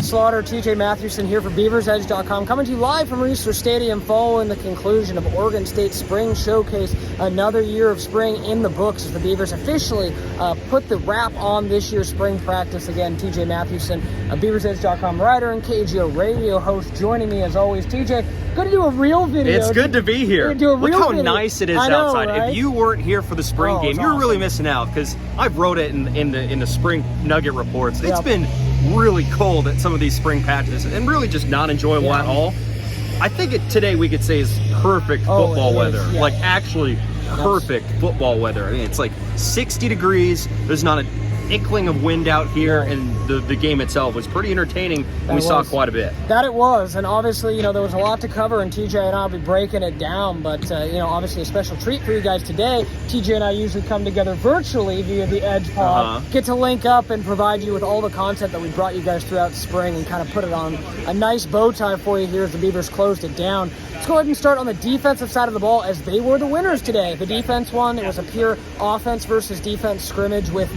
Slaughter, TJ Mathewson here for BeaversEdge.com, coming to you live from Research Stadium following the conclusion of Oregon State's Spring Showcase. Another year of spring in the books as the Beavers officially put the wrap on this year's spring practice. Again, TJ Mathewson, a BeaversEdge.com writer and KGO radio host, joining me as always. TJ, good to do a real video. It's good to be here. Look how nice it is outside. Right? If you weren't here for the spring game, you're really missing out, because I wrote it in the spring Nugget reports. It's been really cold at some of these spring patches and really just not enjoyable at all. I think today we could say is perfect football weather. Like actually perfect football weather. I mean, it's like 60 degrees. There's not an inkling of wind out here, and the game itself was pretty entertaining, and we saw quite a bit. That it was, and obviously, there was a lot to cover, and TJ and I will be breaking it down, but, obviously a special treat for you guys today. TJ and I usually come together virtually via the Edge Pod, get to link up and provide you with all the content that we brought you guys throughout the spring and kind of put it on a nice bow tie for you here as the Beavers closed it down. Let's go ahead and start on the defensive side of the ball, as they were the winners today. The defense won. It was a pure offense versus defense scrimmage, with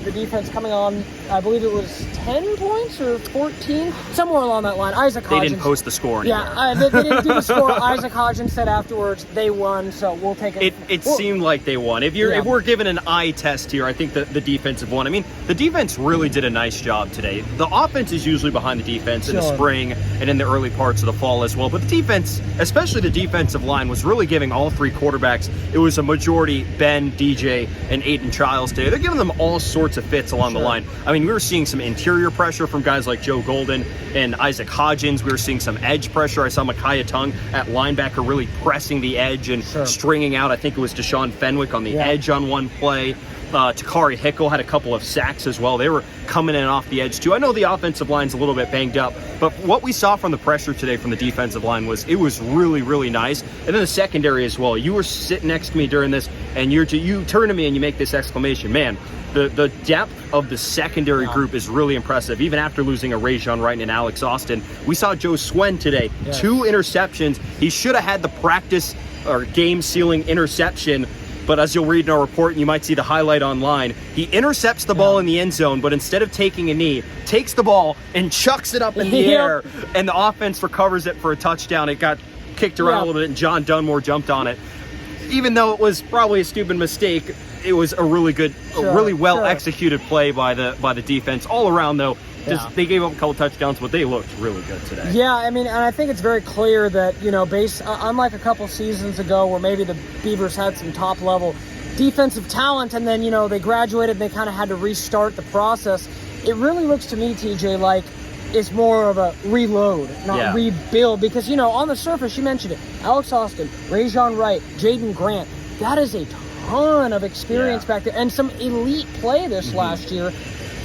the defense coming on, I believe it was 10 points or 14, somewhere along that line. Isaac Hodgins. They didn't post the score anymore. Yeah, they didn't do the score. Isaac Hodgins said afterwards they won, so we'll take it. It seemed like they won. If we're given an eye test here, I think the defensive won. I mean, the defense really did a nice job today. The offense is usually behind the defense in the spring and in the early parts of the fall as well, but the defense, especially the defensive line, was really giving all three quarterbacks, it was a majority Ben, DJ, and Aiden Childs today. They're giving them all sorts of fits along the line. I mean, we were seeing some interior pressure from guys like Joe Golden and Isaac Hodgins. We were seeing some edge pressure. I saw Micaiah Tung at linebacker really pressing the edge and stringing out, I think it was Deshaun Fenwick on the edge on one play. Takari Hickle had a couple of sacks as well. They were coming in off the edge too. I know the offensive line's a little bit banged up, but what we saw from the pressure today from the defensive line was really, really nice. And then the secondary as well. You were sitting next to me during this, and you turn to me and you make this exclamation, man, the depth of the secondary group is really impressive. Even after losing a Rajon Wright and Alex Austin, we saw Joe Swen today, 2 interceptions. He should have had the practice or game-sealing interception, but as you'll read in our report, and you might see the highlight online, he intercepts the ball in the end zone, but instead of taking a knee, takes the ball and chucks it up in the air, and the offense recovers it for a touchdown. It got kicked around a little bit, and John Dunmore jumped on it. Even though it was probably a stupid mistake, it was a really good, really well-executed play by the defense. All around, though, they gave up a couple touchdowns, but they looked really good today. Yeah, I mean, and I think it's very clear that, unlike a couple seasons ago where maybe the Beavers had some top-level defensive talent and then, they graduated and they kind of had to restart the process, it really looks to me, TJ, like it's more of a reload, not rebuild. Because, on the surface, you mentioned it, Alex Austin, Rajon Wright, Jaden Grant, that is a ton of experience back there and some elite play this last year.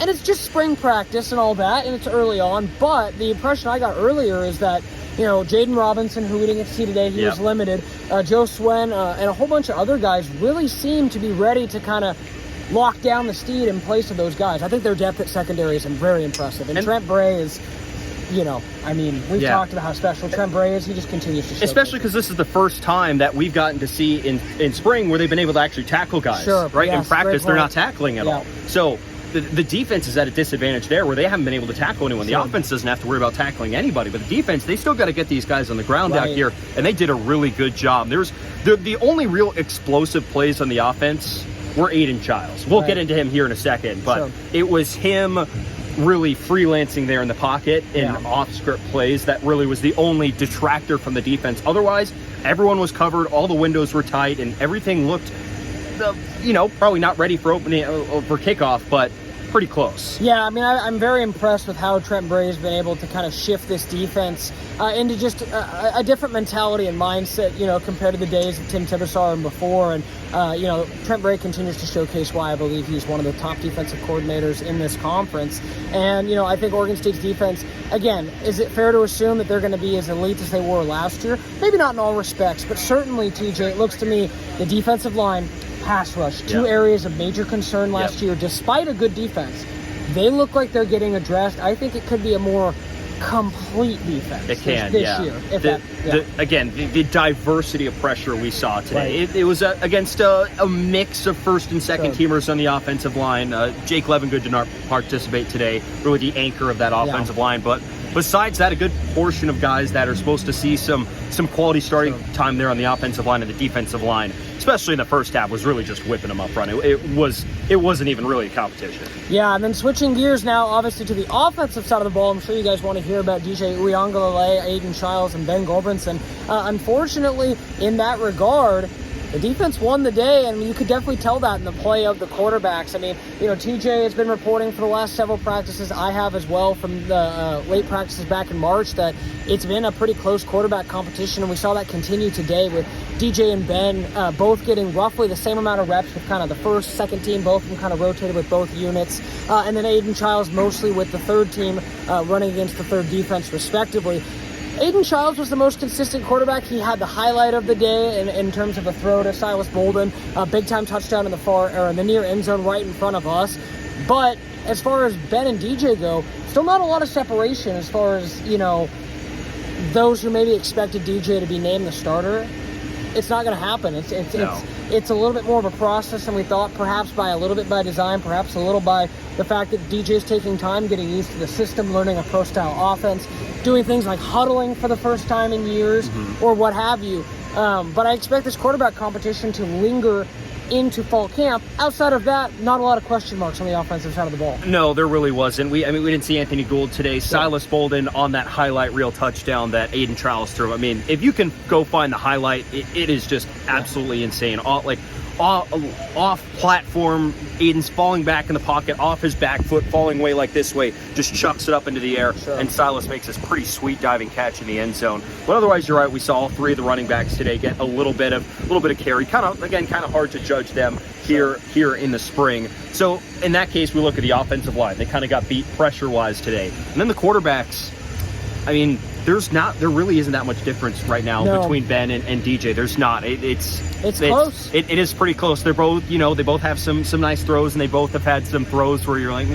And it's just spring practice and all that, and it's early on. But the impression I got earlier is that, Jaden Robinson, who we didn't get to see today, he was limited. Joe Swen and a whole bunch of other guys really seem to be ready to kind of lock down the steed in place of those guys. I think their depth at secondary is very impressive. And Trent Bray is, we've talked about how special Trent Bray is. He just continues to show. Especially because this is the first time that we've gotten to see in spring where they've been able to actually tackle guys. Right? In practice, they're not tackling at all. So the defense is at a disadvantage there where they haven't been able to tackle anyone. The offense doesn't have to worry about tackling anybody, but the defense, they still got to get these guys on the ground out here, and they did a really good job. There's the only real explosive plays on the offense were Aiden Childs. We'll get into him here in a second, but it was him really freelancing there in the pocket in off-script plays that really was the only detractor from the defense. Otherwise, everyone was covered, all the windows were tight, and everything looked probably not ready for opening for kickoff, but pretty close. Yeah, I mean, I'm very impressed with how Trent Bray has been able to kind of shift this defense into just a different mentality and mindset, compared to the days of Tim Tibesar and before. And, Trent Bray continues to showcase why I believe he's one of the top defensive coordinators in this conference. And, I think Oregon State's defense, again, is it fair to assume that they're going to be as elite as they were last year? Maybe not in all respects, but certainly, TJ, it looks to me the defensive line, pass rush, 2 areas of major concern last year, despite a good defense. They look like they're getting addressed. I think it could be a more complete defense. It can, this yeah. year. Again, the diversity of pressure we saw today. Right. It was against a mix of first and second teamers on the offensive line. Jake Levengood did not participate today, really the anchor of that offensive line. But besides that, a good portion of guys that are supposed to see some quality starting time there on the offensive line and the defensive line, especially in the first half, was really just whipping them up front. It wasn't even really a competition. Yeah, and then switching gears now, obviously, to the offensive side of the ball. I'm sure you guys want to hear about DJ Uiagalelei, Aiden Childs, and Ben Gulbranson. Unfortunately, in that regard, the defense won the day, and you could definitely tell that in the play of the quarterbacks. I mean, TJ has been reporting for the last several practices. I have as well from the late practices back in March that it's been a pretty close quarterback competition, and we saw that continue today with DJ and Ben both getting roughly the same amount of reps with kind of the first, second team. Both of them kind of rotated with both units. And then Aiden Childs mostly with the third team running against the third defense, respectively. Aiden Childs was the most consistent quarterback. He had the highlight of the day in terms of a throw to Silas Bolden, a big-time touchdown in the near end zone right in front of us. But as far as Ben and DJ go, still not a lot of separation as far as, those who maybe expected DJ to be named the starter. It's not going to happen. It's a little bit more of a process than we thought, perhaps by a little bit by design, perhaps a little by the fact that DJ's taking time getting used to the system, learning a pro-style offense, doing things like huddling for the first time in years, or what have you. But I expect this quarterback competition to linger into fall camp. Outside of that, not a lot of question marks on the offensive side of the ball. No, there really wasn't. We didn't see Anthony Gould today. Silas Bolden on that highlight reel touchdown that Aiden Childs threw. I mean, if you can go find the highlight, it is just absolutely insane. Off platform, Aiden's falling back in the pocket, off his back foot, falling way like this way, just chucks it up into the air, and Silas makes this pretty sweet diving catch in the end zone. But otherwise, you're right. We saw all three of the running backs today get a little bit of carry. Kind of hard to judge them here in the spring. So in that case, we look at the offensive line. They kind of got beat pressure-wise today, and then the quarterbacks. I mean, there really isn't that much difference right now between Ben and DJ. There's not. It's close. It is pretty close. They're both, they both have some nice throws, and they both have had some throws where you're like,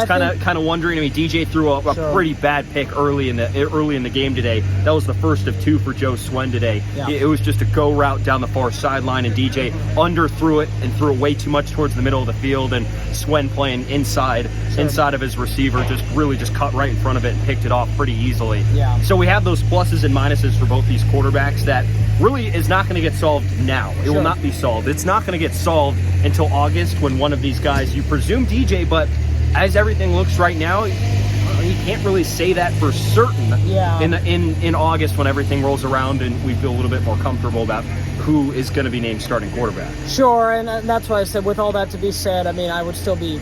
kind of wondering. I mean, DJ threw a pretty bad pick early in the game today. That was the first of two for Joe Swen today. Yeah. It was just a go route down the far sideline, and DJ underthrew it and threw it way too much towards the middle of the field, and Swen playing inside of his receiver just cut right in front of it and picked it off pretty easily. Yeah. So we have those pluses and minuses for both these quarterbacks that really is not going to get solved now. It will not be solved. It's not going to get solved until August when one of these guys, you presume DJ, but as everything looks right now, you can't really say that for certain in August when everything rolls around and we feel a little bit more comfortable about who is going to be named starting quarterback. Sure, and that's why I said with all that to be said, I mean, I would still be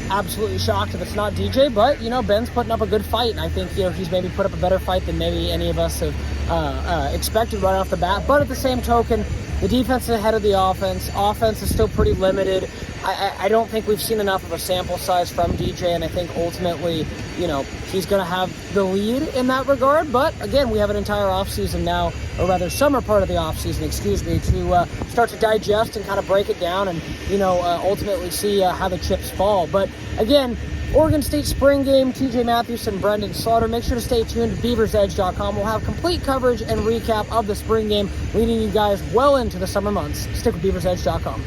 absolutely shocked if it's not DJ, but Ben's putting up a good fight, and I think he's maybe put up a better fight than maybe any of us have expected right off the bat. But at the same token, the defense is ahead of the offense. Offense is still pretty limited. I don't think we've seen enough of a sample size from DJ, and I think ultimately, he's going to have the lead in that regard. But again, we have an entire offseason now, or rather summer part of the offseason, to start to digest and kind of break it down and, ultimately see how the chips fall. But again, Oregon State spring game, TJ Mathewson, Brenden Slaughter. Make sure to stay tuned to BeaversEdge.com. We'll have complete coverage and recap of the spring game, leading you guys well into the summer months. Stick with BeaversEdge.com.